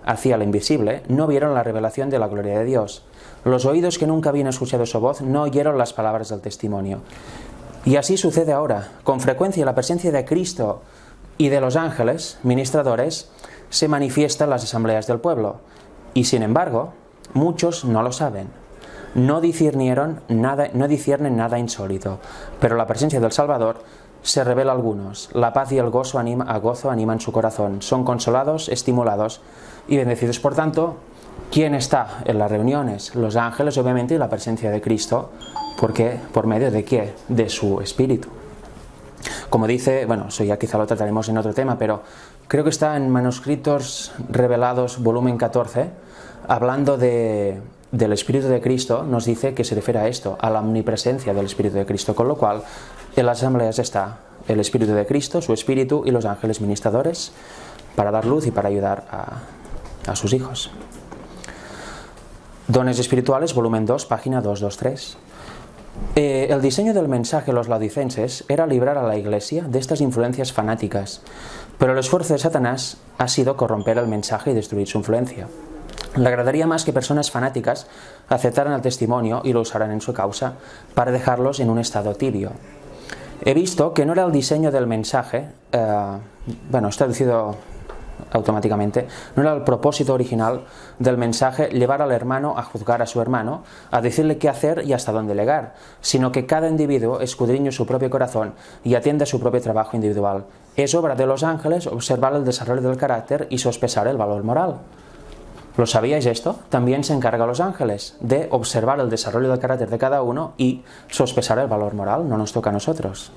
hacia lo invisible no vieron la revelación de la gloria de Dios. Los oídos que nunca habían escuchado su voz no oyeron las palabras del testimonio. Y así sucede ahora. Con frecuencia la presencia de Cristo y de los ángeles, ministradores, se manifiesta en las asambleas del pueblo. Y sin embargo, muchos no lo saben. No disciernen nada insólito. Pero la presencia del Salvador se revela a algunos. La paz y el gozo animan su corazón. Son consolados, estimulados y bendecidos. Por tanto, ¿quién está en las reuniones? Los ángeles, obviamente, y la presencia de Cristo. ¿Por qué? ¿Por medio de qué? De su Espíritu. Como dice, bueno, eso ya quizá lo trataremos en otro tema, pero creo que está en Manuscritos Revelados, volumen 14, hablando del Espíritu de Cristo, nos dice que se refiere a esto, a la omnipresencia del Espíritu de Cristo, con lo cual en las asambleas está el Espíritu de Cristo, su Espíritu y los ángeles ministradores para dar luz y para ayudar a sus hijos. Dones espirituales, volumen 2, página 223. El diseño del mensaje de los laodicenses era librar a la Iglesia de estas influencias fanáticas, pero el esfuerzo de Satanás ha sido corromper el mensaje y destruir su influencia. Le agradaría más que personas fanáticas aceptaran el testimonio y lo usaran en su causa para dejarlos en un estado tibio. He visto que no era el diseño del mensaje, es traducido automáticamente, no era el propósito original del mensaje llevar al hermano a juzgar a su hermano, a decirle qué hacer y hasta dónde llegar, sino que cada individuo escudriñe su propio corazón y atienda a su propio trabajo individual. Es obra de los ángeles observar el desarrollo del carácter y sospesar el valor moral. ¿Lo sabíais esto? También se encarga a los ángeles de observar el desarrollo del carácter de cada uno y sospesar el valor moral. No nos toca a nosotros.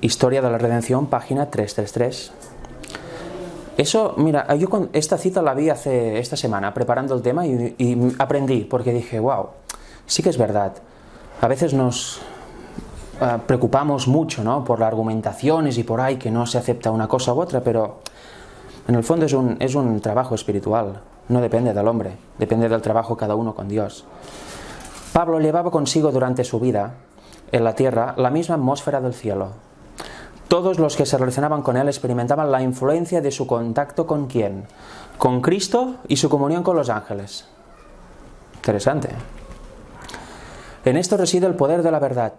Historia de la Redención, página 333. Eso, mira, yo esta cita la vi esta semana preparando el tema y aprendí, porque dije, wow, sí que es verdad. A veces nos preocupamos mucho, ¿no?, por las argumentaciones y por ahí que no se acepta una cosa u otra, pero en el fondo es un trabajo espiritual, no depende del hombre, depende del trabajo cada uno con Dios. Pablo llevaba consigo durante su vida en la tierra la misma atmósfera del cielo. Todos los que se relacionaban con él experimentaban la influencia de su contacto con ¿quién? Con Cristo y su comunión con los ángeles. Interesante. En esto reside el poder de la verdad.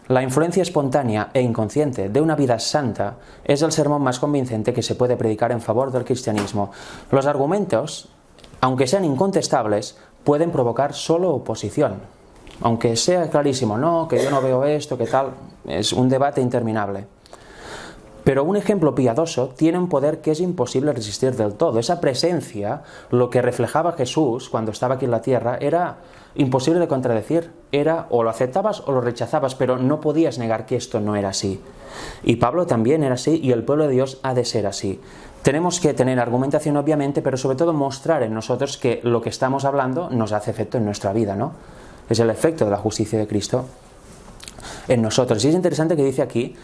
La influencia espontánea e inconsciente de una vida santa es el sermón más convincente que se puede predicar en favor del cristianismo. Los argumentos, aunque sean incontestables, pueden provocar solo oposición. Aunque sea clarísimo, no, que yo no veo esto, que tal, es un debate interminable. Pero un ejemplo piadoso tiene un poder que es imposible resistir del todo. Esa presencia, lo que reflejaba Jesús cuando estaba aquí en la tierra, era imposible de contradecir. Era o lo aceptabas o lo rechazabas, pero no podías negar que esto no era así. Y Pablo también era así, y el pueblo de Dios ha de ser así. Tenemos que tener argumentación, obviamente, pero sobre todo mostrar en nosotros que lo que estamos hablando nos hace efecto en nuestra vida, ¿no? Es el efecto de la justicia de Cristo en nosotros. Y es interesante que dice aquí,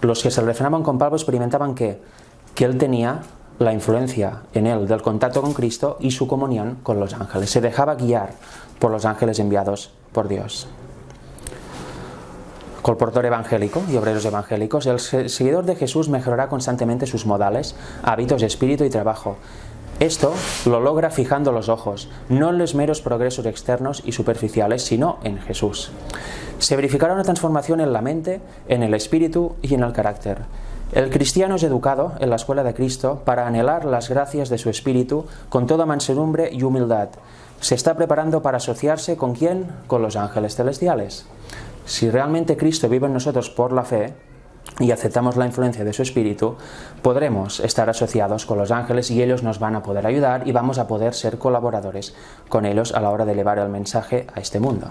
los que se relacionaban con Pablo experimentaban que él tenía la influencia en él del contacto con Cristo y su comunión con los ángeles. Se dejaba guiar por los ángeles enviados por Dios. Colportor evangélico y obreros evangélicos, el seguidor de Jesús mejorará constantemente sus modales, hábitos, espíritu y trabajo. Esto lo logra fijando los ojos, no en los meros progresos externos y superficiales, sino en Jesús. Se verificará una transformación en la mente, en el espíritu y en el carácter. El cristiano es educado en la escuela de Cristo para anhelar las gracias de su espíritu con toda mansedumbre y humildad. Se está preparando para asociarse ¿con quién? Con los ángeles celestiales. Si realmente Cristo vive en nosotros por la fe y aceptamos la influencia de su espíritu, podremos estar asociados con los ángeles y ellos nos van a poder ayudar y vamos a poder ser colaboradores con ellos a la hora de elevar el mensaje a este mundo.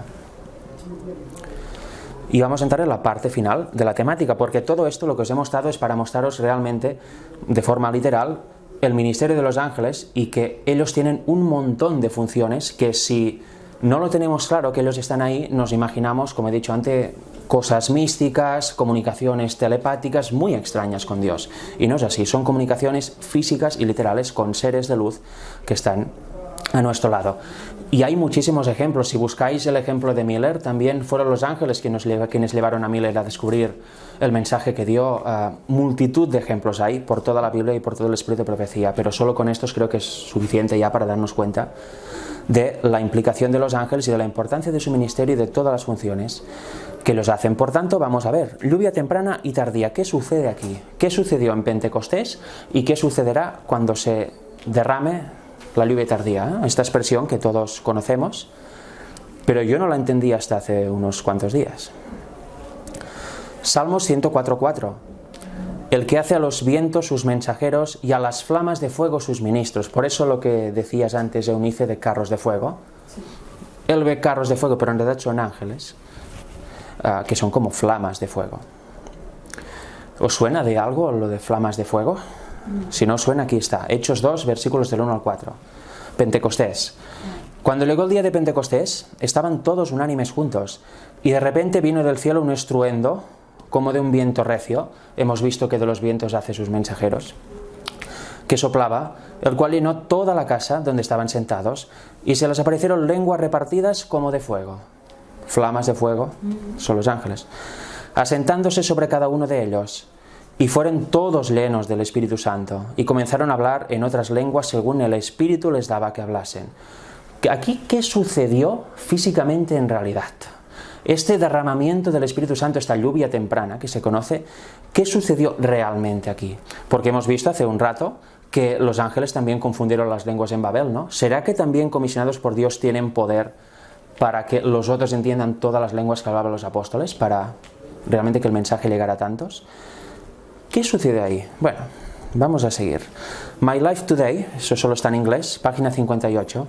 Y vamos a entrar en la parte final de la temática, porque todo esto lo que os he mostrado es para mostraros realmente, de forma literal, el ministerio de los ángeles y que ellos tienen un montón de funciones que si no lo tenemos claro que ellos están ahí, nos imaginamos, como he dicho antes, cosas místicas, comunicaciones telepáticas muy extrañas con Dios. Y no es así, son comunicaciones físicas y literales con seres de luz que están a nuestro lado. Y hay muchísimos ejemplos. Si buscáis el ejemplo de Miller, también fueron los ángeles quienes llevaron a Miller a descubrir el mensaje que dio. Multitud de ejemplos hay por toda la Biblia y por todo el espíritu de profecía, pero solo con estos creo que es suficiente ya para darnos cuenta de la implicación de los ángeles y de la importancia de su ministerio y de todas las funciones que los hacen. Por tanto, vamos a ver, lluvia temprana y tardía. ¿Qué sucede aquí? ¿Qué sucedió en Pentecostés y qué sucederá cuando se derrame la lluvia tardía? Esta expresión que todos conocemos, pero yo no la entendí hasta hace unos cuantos días. Salmos 104:4. El que hace a los vientos sus mensajeros y a las flamas de fuego sus ministros. Por eso lo que decías antes, Eunice, de carros de fuego. Él ve carros de fuego, pero en realidad son ángeles, que son como flamas de fuego. ¿Os suena de algo lo de flamas de fuego? Si no os suena, aquí está. Hechos 2, versículos del 1 al 4. Pentecostés. Cuando llegó el día de Pentecostés, estaban todos unánimes juntos, y de repente vino del cielo un estruendo, como de un viento recio. Hemos visto que de los vientos hace sus mensajeros, que soplaba, el cual llenó toda la casa donde estaban sentados, y se les aparecieron lenguas repartidas como de fuego. Flamas de fuego son los ángeles, asentándose sobre cada uno de ellos. Y fueron todos llenos del Espíritu Santo, y comenzaron a hablar en otras lenguas según el Espíritu les daba que hablasen. Aquí, ¿qué sucedió físicamente en realidad? Este derramamiento del Espíritu Santo, esta lluvia temprana que se conoce, ¿qué sucedió realmente aquí? Porque hemos visto hace un rato que los ángeles también confundieron las lenguas en Babel, ¿no? ¿Será que también comisionados por Dios tienen poder para que los otros entiendan todas las lenguas que hablaban los apóstoles, para realmente que el mensaje llegara a tantos? ¿Qué sucede ahí? Bueno, vamos a seguir. My Life Today, eso solo está en inglés, página 58.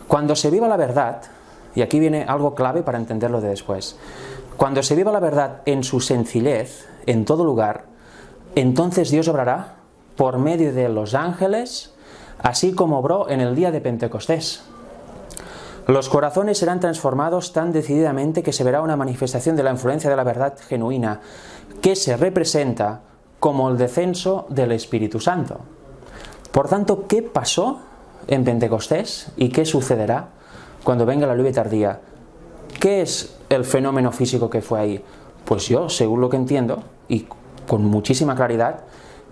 Cuando se viva la verdad, y aquí viene algo clave para entenderlo de después, cuando se viva la verdad en su sencillez, en todo lugar, entonces Dios obrará por medio de los ángeles, así como obró en el día de Pentecostés. Los corazones serán transformados tan decididamente que se verá una manifestación de la influencia de la verdad genuina, que se representa como el descenso del Espíritu Santo. Por tanto, ¿qué pasó en Pentecostés y qué sucederá cuando venga la lluvia tardía? ¿Qué es el fenómeno físico que fue ahí? Pues yo, según lo que entiendo, y con muchísima claridad,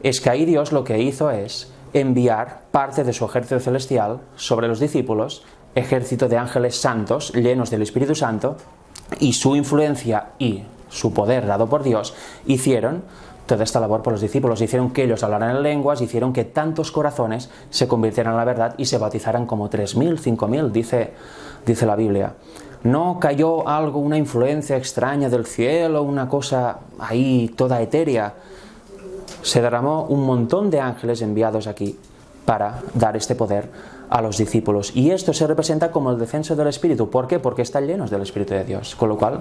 es que ahí Dios lo que hizo es enviar parte de su ejército celestial sobre los discípulos, ejército de ángeles santos llenos del Espíritu Santo, y su influencia y su poder dado por Dios hicieron toda esta labor por los discípulos, hicieron que ellos hablaran en lenguas, hicieron que tantos corazones se convirtieran en la verdad y se bautizaran como 3.000, 5.000, dice la Biblia. No cayó algo, una influencia extraña del cielo, una cosa ahí toda etérea. Se derramó un montón de ángeles enviados aquí para dar este poder a los discípulos. Y esto se representa como el descenso del Espíritu. ¿Por qué? Porque están llenos del Espíritu de Dios. Con lo cual,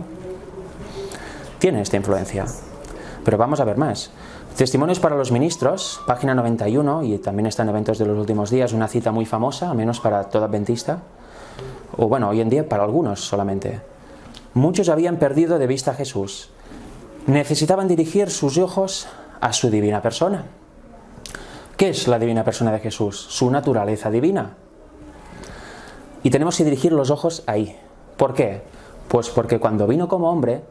tiene esta influencia. Pero vamos a ver más. Testimonios para los ministros, página 91, y también está en Eventos de los Últimos Días, una cita muy famosa, al menos para todo adventista, o bueno, hoy en día para algunos solamente. Muchos habían perdido de vista a Jesús. Necesitaban dirigir sus ojos a su divina persona. ¿Qué es la divina persona de Jesús? Su naturaleza divina. Y tenemos que dirigir los ojos ahí. ¿Por qué? Pues porque cuando vino como hombre,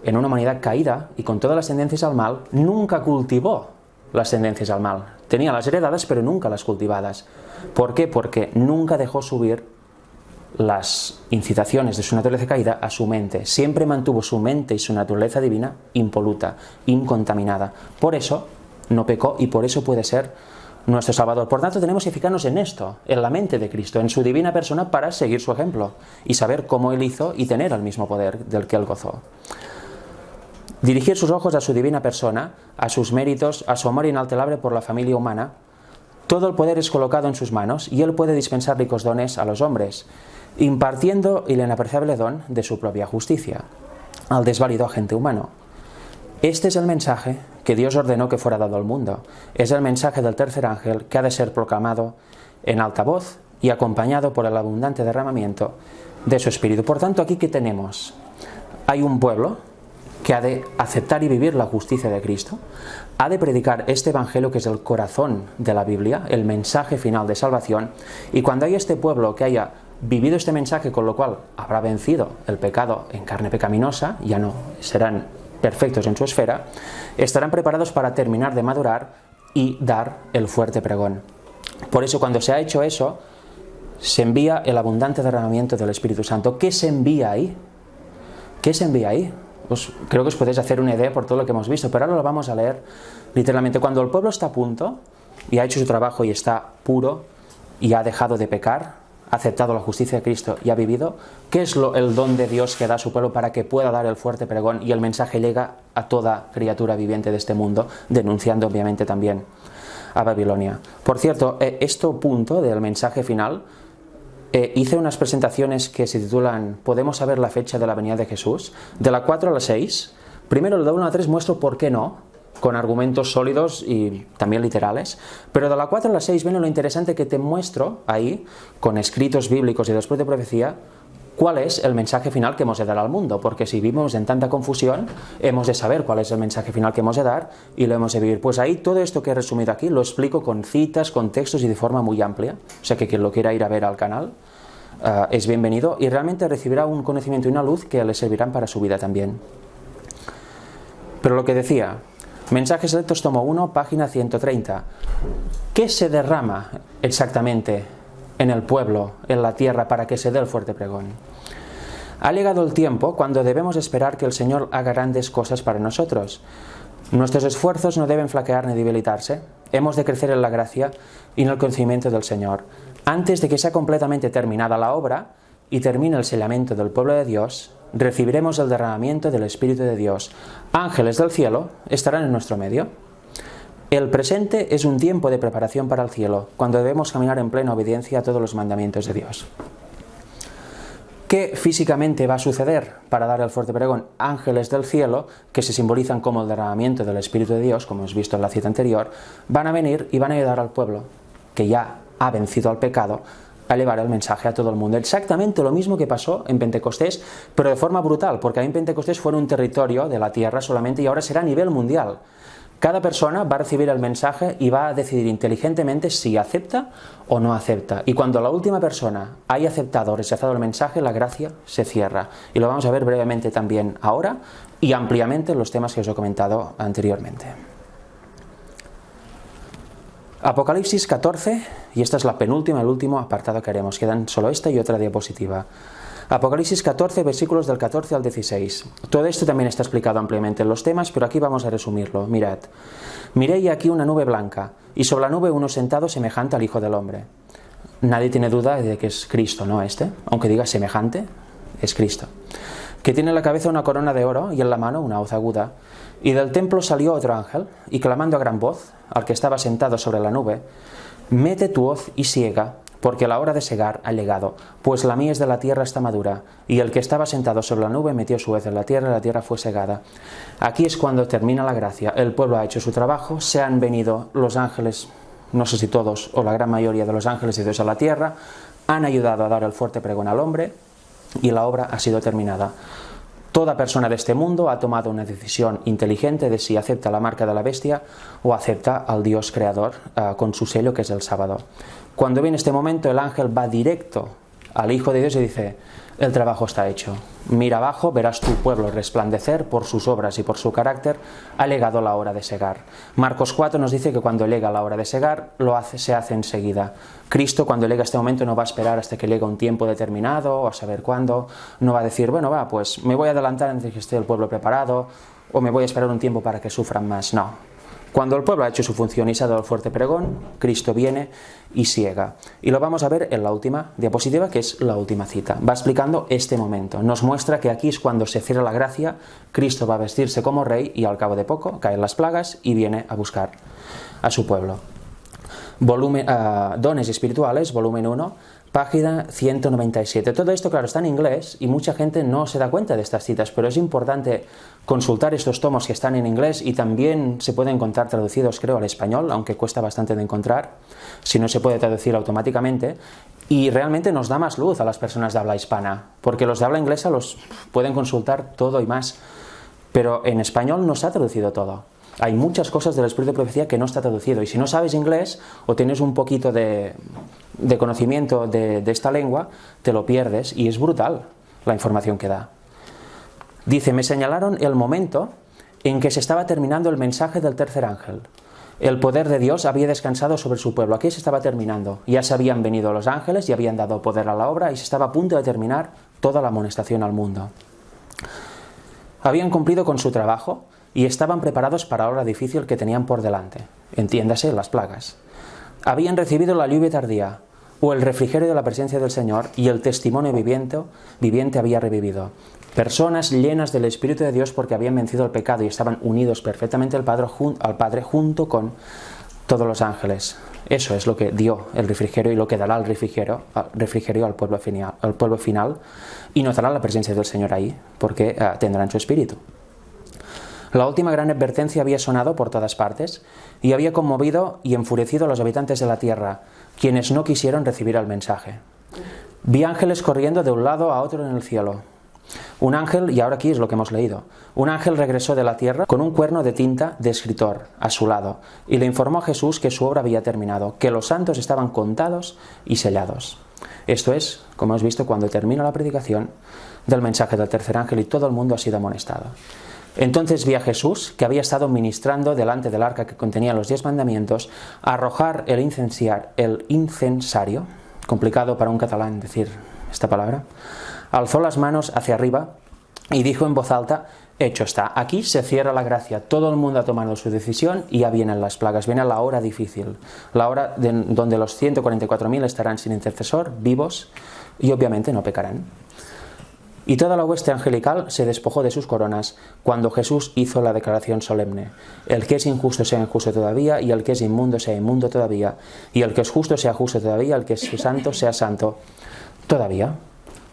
en una humanidad caída y con todas las tendencias al mal, nunca cultivó las tendencias al mal. Tenía las heredadas, pero nunca las cultivadas. ¿Por qué? Porque nunca dejó subir las incitaciones de su naturaleza caída a su mente. Siempre mantuvo su mente y su naturaleza divina impoluta, incontaminada. Por eso no pecó y por eso puede ser nuestro Salvador. Por tanto, tenemos que fijarnos en esto, en la mente de Cristo, en su divina persona, para seguir su ejemplo y saber cómo Él hizo y tener el mismo poder del que Él gozó. Dirigir sus ojos a su divina persona, a sus méritos, a su amor inalterable por la familia humana. Todo el poder es colocado en sus manos y Él puede dispensar ricos dones a los hombres, impartiendo el inapreciable don de su propia justicia al desvalido agente humano. Este es el mensaje que Dios ordenó que fuera dado al mundo. Es el mensaje del tercer ángel que ha de ser proclamado en alta voz y acompañado por el abundante derramamiento de su espíritu. Por tanto, aquí ¿qué tenemos? Hay un pueblo que ha de aceptar y vivir la justicia de Cristo, ha de predicar este evangelio que es el corazón de la Biblia, el mensaje final de salvación, y cuando hay este pueblo que haya vivido este mensaje, con lo cual habrá vencido el pecado en carne pecaminosa, ya no serán perfectos en su esfera, estarán preparados para terminar de madurar y dar el fuerte pregón. Por eso, cuando se ha hecho eso, se envía el abundante derramamiento del Espíritu Santo. ¿Qué se envía ahí? ¿Qué se envía ahí? Pues creo que os podéis hacer una idea por todo lo que hemos visto, pero ahora lo vamos a leer literalmente. Cuando el pueblo está a punto y ha hecho su trabajo y está puro y ha dejado de pecar, ha aceptado la justicia de Cristo y ha vivido, ¿qué es el don de Dios que da a su pueblo para que pueda dar el fuerte pregón y el mensaje llega a toda criatura viviente de este mundo, denunciando obviamente también a Babilonia? Por cierto, este punto del mensaje final, hice unas presentaciones que se titulan ¿Podemos saber la fecha de la venida de Jesús? De la 4 a la 6. Primero, de 1 a 3 muestro por qué no, con argumentos sólidos y también literales. Pero de la 4 a la 6 viene lo interesante que te muestro ahí, con escritos bíblicos y después de profecía, cuál es el mensaje final que hemos de dar al mundo. Porque si vivimos en tanta confusión, hemos de saber cuál es el mensaje final que hemos de dar y lo hemos de vivir. Pues ahí todo esto que he resumido aquí lo explico con citas, con textos y de forma muy amplia. O sea que quien lo quiera ir a ver al canal es bienvenido y realmente recibirá un conocimiento y una luz que le servirán para su vida también. Pero lo que decía, Mensajes Selectos tomo 1, página 130. ¿Qué se derrama exactamente en el pueblo, en la tierra, para que se dé el fuerte pregón? Ha llegado el tiempo cuando debemos esperar que el Señor haga grandes cosas para nosotros. Nuestros esfuerzos no deben flaquear ni debilitarse. Hemos de crecer en la gracia y en el conocimiento del Señor. Antes de que sea completamente terminada la obra y termine el sellamiento del pueblo de Dios, recibiremos el derramamiento del Espíritu de Dios. Ángeles del cielo estarán en nuestro medio. El presente es un tiempo de preparación para el cielo, cuando debemos caminar en plena obediencia a todos los mandamientos de Dios. ¿Qué físicamente va a suceder para dar el fuerte pregón? Ángeles del cielo, que se simbolizan como el derramamiento del Espíritu de Dios, como hemos visto en la cita anterior, van a venir y van a ayudar al pueblo, que ya ha vencido al pecado, a llevar el mensaje a todo el mundo. Exactamente lo mismo que pasó en Pentecostés, pero de forma brutal, porque ahí en Pentecostés fue un territorio de la tierra solamente y ahora será a nivel mundial. Cada persona va a recibir el mensaje y va a decidir inteligentemente si acepta o no acepta. Y cuando la última persona haya aceptado o rechazado el mensaje, la gracia se cierra. Y lo vamos a ver brevemente también ahora y ampliamente en los temas que os he comentado anteriormente. Apocalipsis 14, y esta es la penúltima, el último apartado que haremos. Quedan solo esta y otra diapositiva. Apocalipsis 14, versículos del 14 al 16. Todo esto también está explicado ampliamente en los temas, pero aquí vamos a resumirlo. Mirad. Miré y aquí una nube blanca, y sobre la nube uno sentado semejante al Hijo del Hombre. Nadie tiene duda de que es Cristo, ¿no? Aunque diga semejante, es Cristo, que tiene en la cabeza una corona de oro y en la mano una hoz aguda. Y del templo salió otro ángel, y clamando a gran voz al que estaba sentado sobre la nube: mete tu hoz y siega, porque la hora de segar ha llegado, pues la mies de la tierra está madura. Y el que estaba sentado sobre la nube metió su hoz en la tierra fue segada. Aquí es cuando termina la gracia. El pueblo ha hecho su trabajo, se han venido los ángeles, no sé si todos o la gran mayoría de los ángeles de Dios a la tierra, han ayudado a dar el fuerte pregón al hombre, y la obra ha sido terminada. Toda persona de este mundo ha tomado una decisión inteligente de si acepta la marca de la bestia o acepta al Dios creador con su sello, que es el sábado. Cuando viene este momento, el ángel va directo al Hijo de Dios y dice: el trabajo está hecho. Mira abajo, verás tu pueblo resplandecer por sus obras y por su carácter. Ha llegado la hora de segar. Marcos 4 nos dice que cuando llega la hora de segar, se hace enseguida. Cristo, cuando llega este momento, no va a esperar hasta que llegue un tiempo determinado o a saber cuándo. No va a decir: bueno, pues me voy a adelantar antes de que esté el pueblo preparado, o me voy a esperar un tiempo para que sufran más. No. Cuando el pueblo ha hecho su función y se ha dado el fuerte pregón, Cristo viene y siega. Y lo vamos a ver en la última diapositiva, que es la última cita. Va explicando este momento. Nos muestra que aquí es cuando se cierra la gracia, Cristo va a vestirse como rey y al cabo de poco caen las plagas y viene a buscar a su pueblo. Dones espirituales, volumen 1, página 197. Todo esto, claro, está en inglés y mucha gente no se da cuenta de estas citas, pero es importante consultar estos tomos que están en inglés, y también se pueden encontrar traducidos, creo, al español, aunque cuesta bastante de encontrar, si no se puede traducir automáticamente, y realmente nos da más luz a las personas de habla hispana, porque los de habla inglesa los pueden consultar todo y más, pero en español no se ha traducido todo. Hay muchas cosas del Espíritu de Profecía que no está traducido, y si no sabes inglés o tienes un poquito de conocimiento de esta lengua, te lo pierdes, y es brutal la información que da. Dice: me señalaron el momento en que se estaba terminando el mensaje del tercer ángel. El poder de Dios había descansado sobre su pueblo. Aquí se estaba terminando. Ya se habían venido los ángeles y habían dado poder a la obra, y se estaba a punto de terminar toda la amonestación al mundo. Habían cumplido con su trabajo y estaban preparados para la hora difícil que tenían por delante. Entiéndase, las plagas. Habían recibido la lluvia tardía, o el refrigerio de la presencia del Señor, y el testimonio viviente había revivido. Personas llenas del Espíritu de Dios porque habían vencido el pecado y estaban unidos perfectamente al Padre junto con todos los ángeles. Eso es lo que dio el refrigerio y lo que dará el refrigerio al pueblo final, y notarán la presencia del Señor ahí porque tendrán su Espíritu. La última gran advertencia había sonado por todas partes y había conmovido y enfurecido a los habitantes de la tierra, quienes no quisieron recibir el mensaje. Vi ángeles corriendo de un lado a otro en el cielo. Un ángel, y ahora aquí es lo que hemos leído, un ángel regresó de la tierra con un cuerno de tinta de escritor a su lado y le informó a Jesús que su obra había terminado, que los santos estaban contados y sellados. Esto es, como hemos visto, cuando termina la predicación del mensaje del tercer ángel y todo el mundo ha sido amonestado. Entonces vi a Jesús, que había estado ministrando delante del arca que contenía los 10 mandamientos, arrojar el incensario, complicado para un catalán decir esta palabra, alzó las manos hacia arriba y dijo en voz alta: hecho está. Aquí se cierra la gracia, todo el mundo ha tomado su decisión y ya vienen las plagas, viene la hora difícil, la hora donde los 144.000 estarán sin intercesor, vivos, y obviamente no pecarán. Y toda la hueste angelical se despojó de sus coronas cuando Jesús hizo la declaración solemne: el que es injusto sea injusto todavía, y el que es inmundo sea inmundo todavía, y el que es justo sea justo todavía, el que es santo sea santo todavía.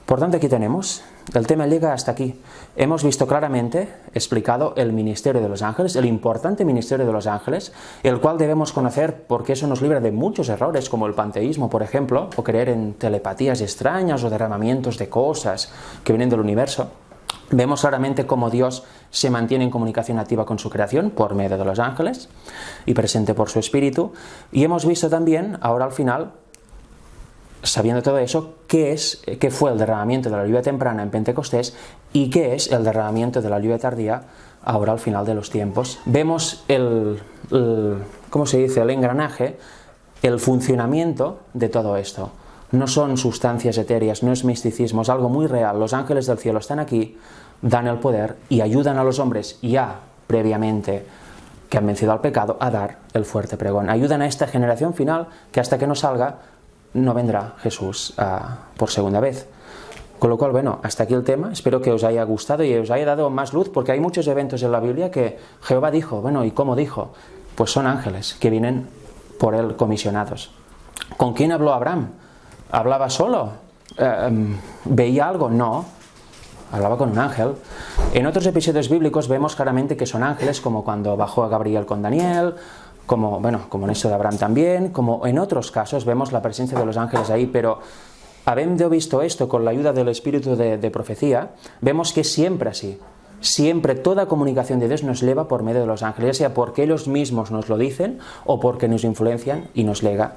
Por tanto, aquí tenemos, el tema llega hasta aquí. Hemos visto claramente explicado el ministerio de los ángeles, el importante ministerio de los ángeles, el cual debemos conocer porque eso nos libra de muchos errores, como el panteísmo, por ejemplo, o creer en telepatías extrañas o derramamientos de cosas que vienen del universo. Vemos claramente cómo Dios se mantiene en comunicación activa con su creación por medio de los ángeles y presente por su Espíritu. Y hemos visto también, ahora al final, sabiendo todo eso, qué fue el derramamiento de la lluvia temprana en Pentecostés y qué es el derramamiento de la lluvia tardía ahora al final de los tiempos. Vemos el engranaje, el funcionamiento de todo esto. No son sustancias etéreas, no es misticismo, es algo muy real. Los ángeles del cielo están aquí, dan el poder y ayudan a los hombres ya previamente que han vencido al pecado a dar el fuerte pregón. Ayudan a esta generación final que hasta que no salga no vendrá Jesús por segunda vez. Con lo cual, bueno, hasta aquí el tema. Espero que os haya gustado y os haya dado más luz, porque hay muchos eventos en la Biblia que Jehová dijo. Bueno, ¿y cómo dijo? Pues son ángeles que vienen por él comisionados. ¿Con quién habló Abraham? ¿Hablaba solo? ¿Veía algo? No. Hablaba con un ángel. En otros episodios bíblicos vemos claramente que son ángeles, como cuando bajó a Gabriel con Daniel, como en esto de Abraham también, como en otros casos vemos la presencia de los ángeles ahí, pero habiendo visto esto con la ayuda del espíritu de profecía, vemos que siempre así. Siempre toda comunicación de Dios nos lleva por medio de los ángeles, ya sea porque ellos mismos nos lo dicen o porque nos influencian y nos llega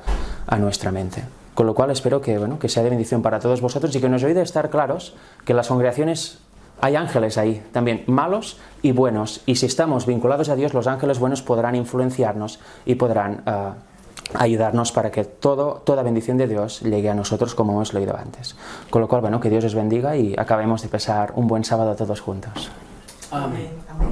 a nuestra mente. Con lo cual espero que sea de bendición para todos vosotros y que nos ayude a estar claros que en las congregaciones hay ángeles ahí, también malos y buenos. Y si estamos vinculados a Dios, los ángeles buenos podrán influenciarnos y podrán ayudarnos para que toda bendición de Dios llegue a nosotros, como hemos leído antes. Con lo cual, que Dios os bendiga y acabemos de pasar un buen sábado todos juntos. Amén.